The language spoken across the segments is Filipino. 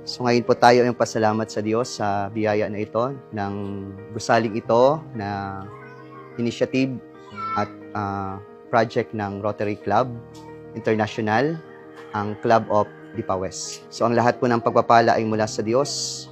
So ngayon po tayo ay pasalamat sa Diyos sa biyaya na ito, ng gusaling ito na initiative at project ng Rotary Club International, ang Club of Lipa West. So ang lahat po ng pagpapala ay mula sa Diyos.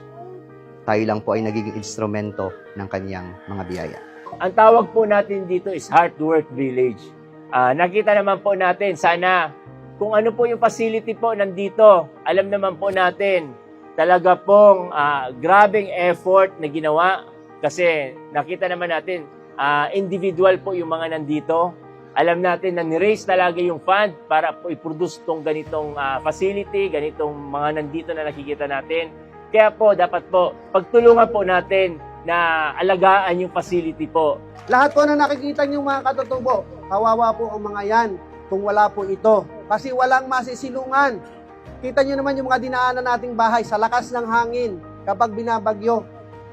Tayo lang po ay nagiging instrumento ng kaniyang mga biyaya. Ang tawag po natin dito is Heart Work Village. Nakita naman po natin, sana kung ano po yung facility po nandito, alam naman po natin, talaga pong grabing effort na ginawa kasi nakita naman natin, individual po yung mga nandito. Alam natin na ni-raise talaga yung fund para po i-produce tong ganitong facility, ganitong mga nandito na nakikita natin. Kaya po, dapat po, pagtulungan po natin na alagaan yung facility po. Lahat po na nakikita niyong mga katutubo, kawawa po ang mga yan kung wala po ito. Kasi walang masisilungan. Kita niyo naman yung mga dinaanan nating bahay sa lakas ng hangin. Kapag binabagyo,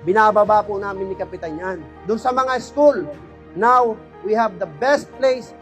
binababa po namin ni Kapitan yan. Doon sa mga school, now we have the best place,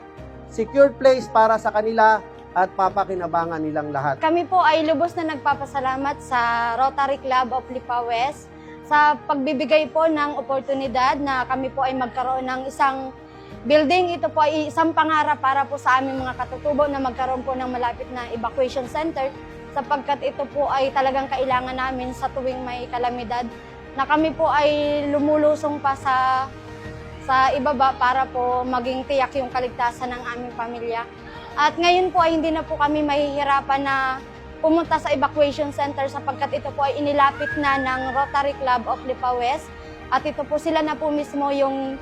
secure place para sa kanila at papakinabangan nilang lahat. Kami po ay lubos na nagpapasalamat sa Rotary Club of Lipa West sa pagbibigay po ng oportunidad na kami po ay magkaroon ng isang building. Ito po ay isang pangarap para po sa aming mga katutubo na magkaroon po ng malapit na evacuation center sapagkat ito po ay talagang kailangan namin sa tuwing may kalamidad na kami po ay lumulusong pa sa ibaba para po maging tiyak yung kaligtasan ng aming pamilya. At ngayon po ay hindi na po kami mahihirapan na pumunta sa evacuation center sapagkat ito po ay inilapit na ng Rotary Club of Lipa West at ito po sila na po mismo yung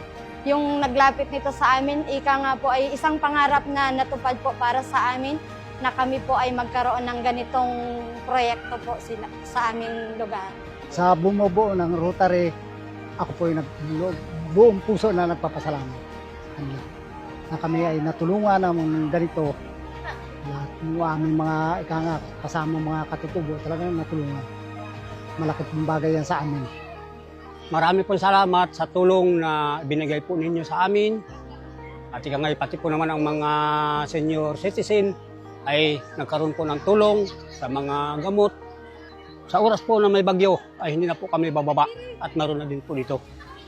naglapit nito sa amin. Ika nga po ay isang pangarap na natupad po para sa amin na kami po ay magkaroon ng ganitong proyekto po sila sa aming lugar. Sa bumubuo ng Rotary, ako po ay buong puso na nagpapasalamat sa kanila. Na kami ay natulungan ng ganito. Lahat ng aming mga kasama mga katutubo talagang natulungan. Malaki pong bagay yan sa amin. Marami pong salamat sa tulong na binigay po ninyo sa amin. At ikangay pati po naman ang mga senior citizen ay nagkaroon po ng tulong sa mga gamot. Sa oras po na may bagyo ay hindi na po kami bababa at naroon na din po dito.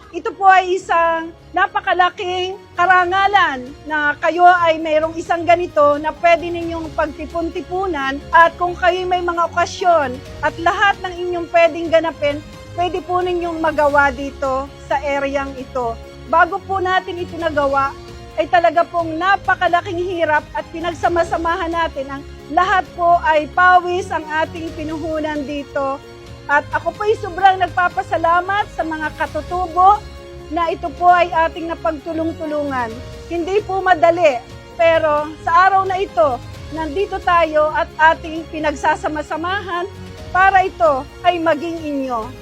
Ito po ay isang napakalaking karangalan na kayo ay mayroong isang ganito na pwede ninyong pagtipon-tipunan at kung kayo may mga okasyon at lahat ng inyong pwedeng ganapin, pwede po ninyong magawa dito sa areang ito. Bago po natin ito nagawa, ay talaga pong napakalaking hirap at pinagsama-samahan natin ang lahat po ay pawis ang ating pinuhunan dito. At ako po ay sobrang nagpapasalamat sa mga katutubo na ito po ay ating napagtulong-tulungan. Hindi po madali, pero sa araw na ito, nandito tayo at ating pinagsasama-samahan para ito ay maging inyo.